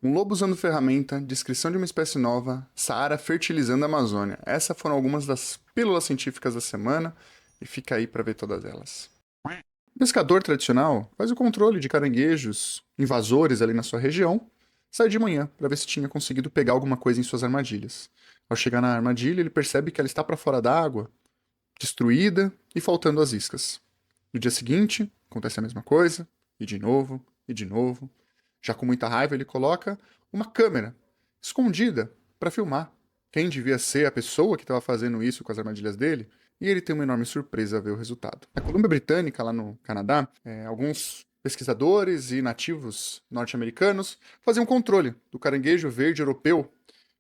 Um lobo usando ferramenta, descrição de uma espécie nova, Saara fertilizando a Amazônia. Essas foram algumas das pílulas científicas da semana e fica aí para ver todas elas. O pescador tradicional faz o controle de caranguejos invasores ali na sua região, sai de manhã para ver se tinha conseguido pegar alguma coisa em suas armadilhas. Ao chegar na armadilha, ele percebe que ela está para fora da água, destruída e faltando as iscas. No dia seguinte, acontece a mesma coisa, e de novo, e de novo. Já com muita raiva, ele coloca uma câmera escondida para filmar quem devia ser a pessoa que estava fazendo isso com as armadilhas dele, e ele tem uma enorme surpresa a ver o resultado. Na Colômbia Britânica, lá no Canadá, alguns pesquisadores e nativos norte-americanos faziam controle do caranguejo verde europeu,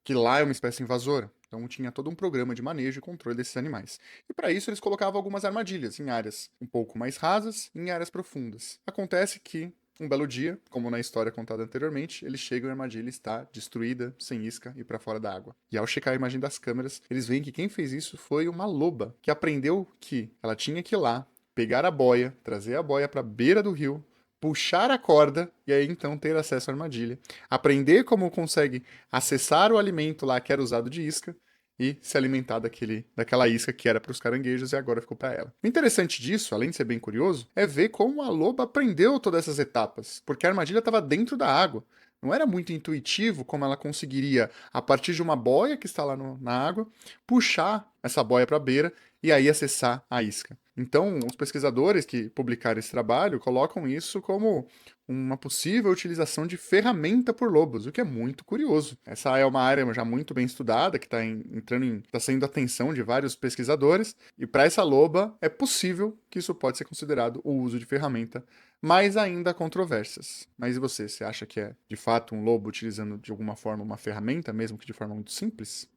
que lá é uma espécie invasora. Então tinha todo um programa de manejo e controle desses animais. E para isso eles colocavam algumas armadilhas em áreas um pouco mais rasas e em áreas profundas. Acontece que um belo dia, como na história contada anteriormente, eles chegam e a armadilha está destruída, sem isca e para fora da água. E ao checar a imagem das câmeras, eles veem que quem fez isso foi uma loba, que aprendeu que ela tinha que ir lá, pegar a boia, trazer a boia para a beira do rio, puxar a corda e aí então ter acesso à armadilha. Aprender como consegue acessar o alimento lá que era usado de isca e se alimentar daquela isca que era para os caranguejos e agora ficou para ela. O interessante disso, além de ser bem curioso, é ver como a loba aprendeu todas essas etapas, porque a armadilha estava dentro da água. Não era muito intuitivo como ela conseguiria, a partir de uma boia que está lá na água, puxar essa boia para a beira e aí acessar a isca. Então, os pesquisadores que publicaram esse trabalho colocam isso como uma possível utilização de ferramenta por lobos, o que é muito curioso. Essa é uma área já muito bem estudada, que está sendo a atenção de vários pesquisadores, e para essa loba é possível que isso pode ser considerado o uso de ferramenta, mas ainda há controvérsias. Mas e você acha que é de fato um lobo utilizando de alguma forma uma ferramenta, mesmo que de forma muito simples?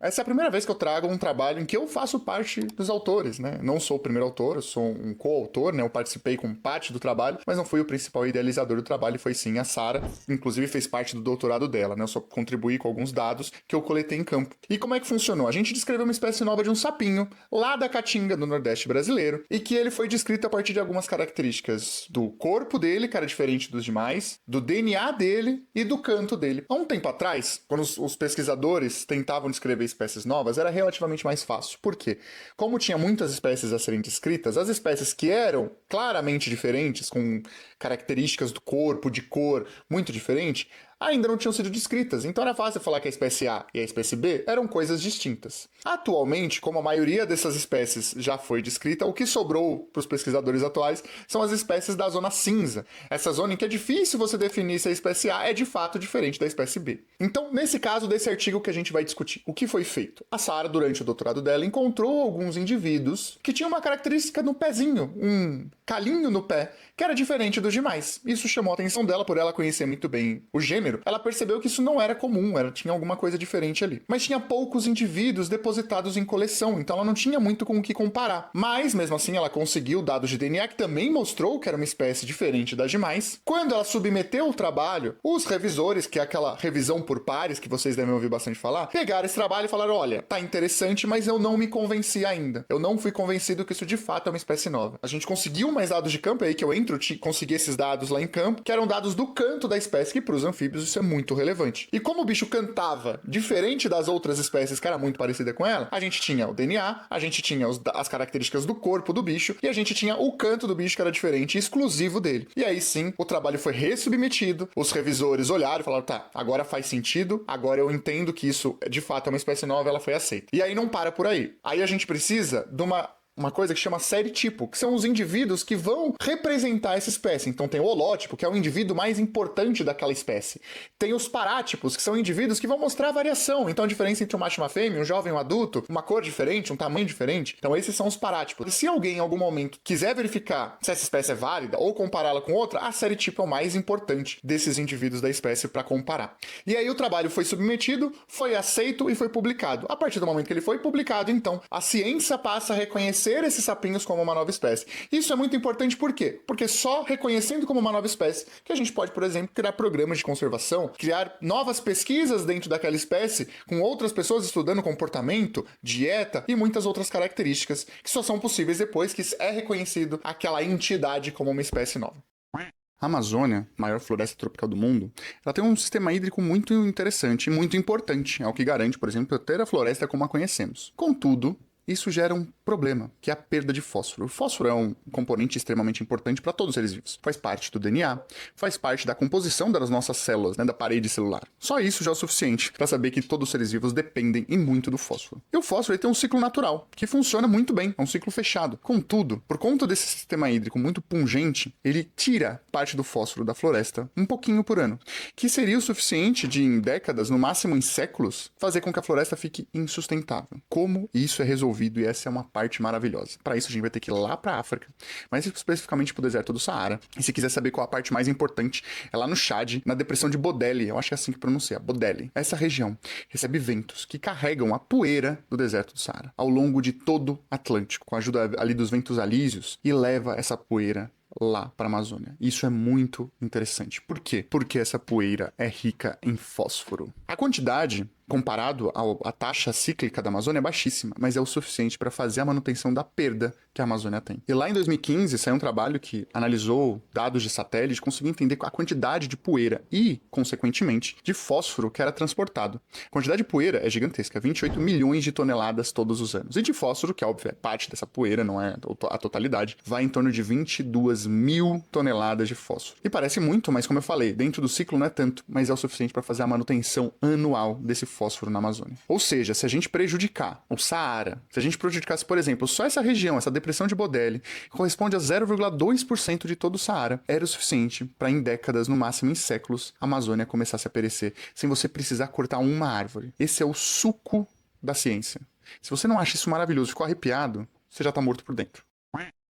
Essa é a primeira vez que eu trago um trabalho em que eu faço parte dos autores, né? Não sou o primeiro autor, eu sou um coautor, né? Eu participei com parte do trabalho, mas não fui o principal idealizador do trabalho, foi sim a Sara. Inclusive fez parte do doutorado dela, né? Eu só contribuí com alguns dados que eu coletei em campo. E como é que funcionou? A gente descreveu uma espécie nova de um sapinho, lá da Caatinga, do Nordeste brasileiro, e que ele foi descrito a partir de algumas características do corpo dele, que era diferente dos demais, do DNA dele e do canto dele. Há um tempo atrás, quando os pesquisadores tentavam descrever espécies novas, era relativamente mais fácil. Por quê? Como tinha muitas espécies a serem descritas, as espécies que eram claramente diferentes, com características do corpo, de cor muito diferente, ainda não tinham sido descritas, então era fácil falar que a espécie A e a espécie B eram coisas distintas. Atualmente, como a maioria dessas espécies já foi descrita, o que sobrou para os pesquisadores atuais são as espécies da zona cinza. Essa zona em que é difícil você definir se a espécie A é de fato diferente da espécie B. Então, nesse caso desse artigo que a gente vai discutir, o que foi feito? A Sara, durante o doutorado dela, encontrou alguns indivíduos que tinham uma característica no pezinho, um calinho no pé, que era diferente dos demais. Isso chamou a atenção dela por ela conhecer muito bem o gênero. Ela percebeu que isso não era comum, tinha alguma coisa diferente ali. Mas tinha poucos indivíduos depositados em coleção, então ela não tinha muito com o que comparar. Mas, mesmo assim, ela conseguiu dados de DNA que também mostrou que era uma espécie diferente das demais. Quando ela submeteu o trabalho, os revisores, que é aquela revisão por pares que vocês devem ouvir bastante falar, pegaram esse trabalho e falaram: olha, tá interessante, mas eu não me convenci ainda. Eu não fui convencido que isso de fato é uma espécie nova. A gente conseguiu mais dados de campo, é aí que eu entro, consegui esses dados lá em campo, que eram dados do canto da espécie, que para os anfíbios isso é muito relevante. E como o bicho cantava diferente das outras espécies que era muito parecida com ela, a gente tinha o DNA, a gente tinha as características do corpo do bicho e a gente tinha o canto do bicho que era diferente e exclusivo dele. E aí sim, o trabalho foi ressubmetido, os revisores olharam e falaram: tá, agora faz sentido, agora eu entendo que isso de fato é uma espécie nova, ela foi aceita. E aí não para por aí. Aí a gente precisa de uma coisa que chama série tipo, que são os indivíduos que vão representar essa espécie. Então tem o holótipo, que é o indivíduo mais importante daquela espécie. Tem os parátipos, que são indivíduos que vão mostrar a variação. Então a diferença entre um macho e uma fêmea, um jovem e um adulto, uma cor diferente, um tamanho diferente. Então esses são os parátipos. E se alguém em algum momento quiser verificar se essa espécie é válida ou compará-la com outra, a série tipo é o mais importante desses indivíduos da espécie para comparar. E aí o trabalho foi submetido, foi aceito e foi publicado. A partir do momento que ele foi publicado, então, a ciência passa a reconhecer esses sapinhos como uma nova espécie. Isso é muito importante por quê? Porque só reconhecendo como uma nova espécie que a gente pode, por exemplo, criar programas de conservação, criar novas pesquisas dentro daquela espécie, com outras pessoas estudando comportamento, dieta e muitas outras características que só são possíveis depois que é reconhecido aquela entidade como uma espécie nova. A Amazônia, maior floresta tropical do mundo, ela tem um sistema hídrico muito interessante e muito importante, é o que garante, por exemplo, ter a floresta como a conhecemos. Contudo, isso gera um problema, que é a perda de fósforo. O fósforo é um componente extremamente importante para todos os seres vivos. Faz parte do DNA, faz parte da composição das nossas células, né, da parede celular. Só isso já é o suficiente para saber que todos os seres vivos dependem e muito do fósforo. E o fósforo ele tem um ciclo natural, que funciona muito bem, é um ciclo fechado. Contudo, por conta desse sistema hídrico muito pungente, ele tira parte do fósforo da floresta um pouquinho por ano, que seria o suficiente de, em décadas, no máximo em séculos, fazer com que a floresta fique insustentável. Como isso é resolvido? E essa é uma parte maravilhosa. Para isso a gente vai ter que ir lá para a África, mas especificamente para o deserto do Saara. E se quiser saber qual a parte mais importante, é lá no Chad, na depressão de Bodeli, eu acho que é assim que pronuncia, Bodeli. Essa região recebe ventos que carregam a poeira do deserto do Saara ao longo de todo o Atlântico, com a ajuda ali dos ventos alísios, e leva essa poeira lá para a Amazônia. Isso é muito interessante. Por quê? Porque essa poeira é rica em fósforo. A quantidade, comparado à taxa cíclica da Amazônia, é baixíssima, mas é o suficiente para fazer a manutenção da perda que a Amazônia tem. E lá em 2015 saiu um trabalho que analisou dados de satélite e conseguiu entender a quantidade de poeira e, consequentemente, de fósforo que era transportado. A quantidade de poeira é gigantesca, 28 milhões de toneladas todos os anos. E de fósforo, que óbvio é parte dessa poeira, não é a totalidade, vai em torno de 22 mil toneladas de fósforo. E parece muito, mas como eu falei, dentro do ciclo não é tanto, mas é o suficiente para fazer a manutenção anual desse fósforo na Amazônia. Ou seja, se a gente prejudicar o Saara, se a gente prejudicasse, por exemplo, só essa região, essa depressão de Bodeli, que corresponde a 0,2% de todo o Saara, era o suficiente para em décadas, no máximo em séculos, a Amazônia começasse a perecer, sem você precisar cortar uma árvore. Esse é o suco da ciência. Se você não acha isso maravilhoso, ficou arrepiado, você já está morto por dentro.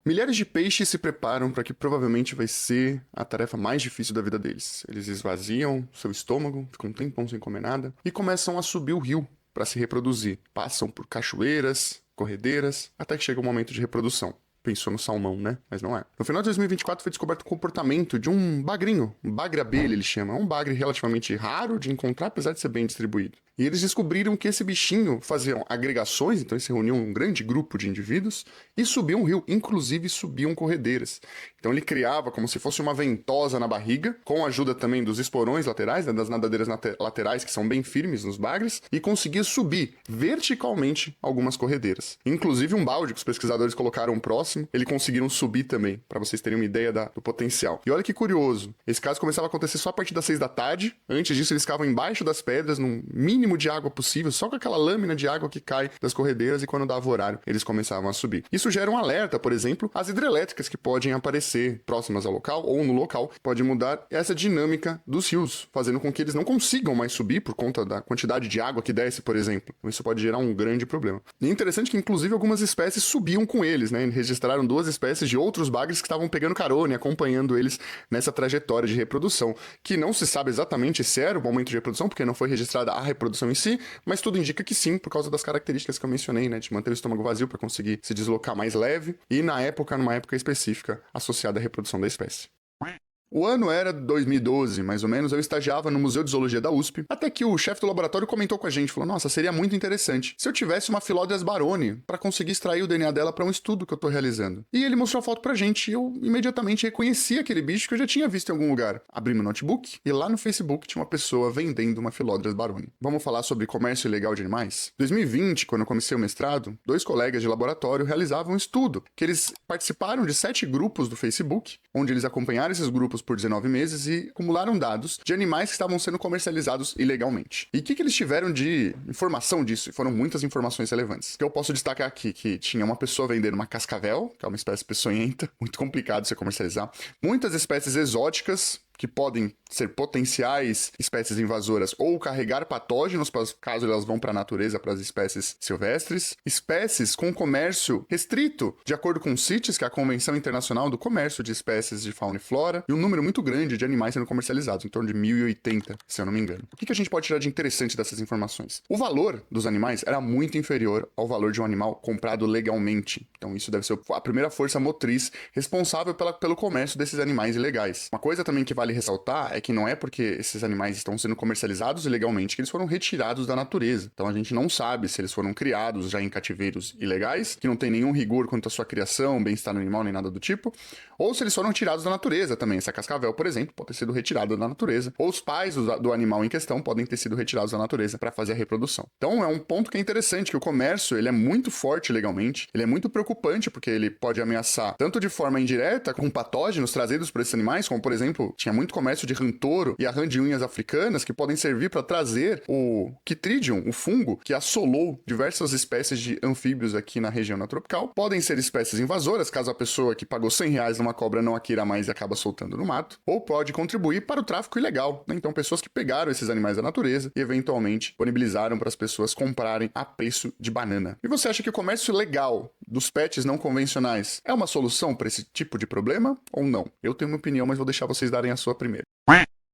Milhares de peixes se preparam para que provavelmente vai ser a tarefa mais difícil da vida deles. Eles esvaziam seu estômago, ficam um tempão sem comer nada e começam a subir o rio para se reproduzir. Passam por cachoeiras, corredeiras, até que chega o momento de reprodução. Pensou no salmão, né? Mas não é. No final de 2024 foi descoberto o comportamento de um bagrinho, um bagre-abelha ele chama. É um bagre relativamente raro de encontrar, apesar de ser bem distribuído. E eles descobriram que esse bichinho fazia agregações, então eles se reuniam um grande grupo de indivíduos e subiam um rio, inclusive subiam corredeiras. Então ele criava como se fosse uma ventosa na barriga, com a ajuda também dos esporões laterais, né, das nadadeiras laterais que são bem firmes nos bagres, e conseguia subir verticalmente algumas corredeiras. Inclusive um balde que os pesquisadores colocaram próximo, eles conseguiram subir também, para vocês terem uma ideia do potencial. E olha que curioso, esse caso começava a acontecer só a partir das 6 da tarde, antes disso eles ficavam embaixo das pedras, num mínimo de água possível, só com aquela lâmina de água que cai das corredeiras, e quando dava o horário, eles começavam a subir. Isso gera um alerta, por exemplo, às hidrelétricas que podem aparecer próximas ao local ou no local, pode mudar essa dinâmica dos rios, fazendo com que eles não consigam mais subir por conta da quantidade de água que desce, por exemplo. Isso pode gerar um grande problema. E é interessante que, inclusive, algumas espécies subiam com eles, né? Registraram 2 espécies de outros bagres que estavam pegando carona e acompanhando eles nessa trajetória de reprodução, que não se sabe exatamente se era o momento de reprodução, porque não foi registrada a reprodução em si, mas tudo indica que sim, por causa das características que eu mencionei, né, de manter o estômago vazio para conseguir se deslocar mais leve e numa época específica associada à reprodução da espécie. O ano era 2012, mais ou menos, eu estagiava no Museu de Zoologia da USP, até que o chefe do laboratório comentou com a gente, falou, nossa, seria muito interessante se eu tivesse uma Phyllodes baroni para conseguir extrair o DNA dela para um estudo que eu tô realizando. E ele mostrou a foto pra gente e eu imediatamente reconheci aquele bicho que eu já tinha visto em algum lugar. Abri meu notebook e lá no Facebook tinha uma pessoa vendendo uma Phyllodes baroni. Vamos falar sobre comércio ilegal de animais? Em 2020, quando eu comecei o mestrado, 2 colegas de laboratório realizavam um estudo, que eles participaram de 7 grupos do Facebook, onde eles acompanharam esses grupos por 19 meses e acumularam dados de animais que estavam sendo comercializados ilegalmente. E o que eles tiveram de informação disso? E foram muitas informações relevantes. Que eu posso destacar aqui que tinha uma pessoa vendendo uma cascavel, que é uma espécie peçonhenta, muito complicado de se comercializar. Muitas espécies exóticas, que podem ser potenciais espécies invasoras ou carregar patógenos caso elas vão para a natureza, para as espécies silvestres. Espécies com comércio restrito, de acordo com o CITES, que é a Convenção Internacional do Comércio de Espécies de Fauna e Flora, e um número muito grande de animais sendo comercializados, em torno de 1.080, se eu não me engano. O que a gente pode tirar de interessante dessas informações? O valor dos animais era muito inferior ao valor de um animal comprado legalmente. Então isso deve ser a primeira força motriz responsável pelo comércio desses animais ilegais. Uma coisa também que vale vale ressaltar é que não é porque esses animais estão sendo comercializados ilegalmente que eles foram retirados da natureza. Então a gente não sabe se eles foram criados já em cativeiros ilegais, que não tem nenhum rigor quanto à sua criação, bem-estar no animal, nem nada do tipo, ou se eles foram tirados da natureza também. Essa cascavel, por exemplo, pode ter sido retirada da natureza, ou os pais do animal em questão podem ter sido retirados da natureza para fazer a reprodução. Então é um ponto que é interessante, que o comércio ele é muito forte legalmente, ele é muito preocupante porque ele pode ameaçar tanto de forma indireta com patógenos trazidos por esses animais, como por exemplo, tinha muito comércio de rã-touro e a rã de unhas africanas que podem servir para trazer o Chytridium, o fungo que assolou diversas espécies de anfíbios aqui na região tropical. Podem ser espécies invasoras, caso a pessoa que pagou R$ 100 numa cobra não a queira mais e acaba soltando no mato, ou pode contribuir para o tráfico ilegal, né? Então pessoas que pegaram esses animais da natureza e eventualmente disponibilizaram para as pessoas comprarem a preço de banana. E você acha que o comércio legal dos pets não convencionais é uma solução para esse tipo de problema ou não? Eu tenho uma opinião, mas vou deixar vocês darem a sua primeiro.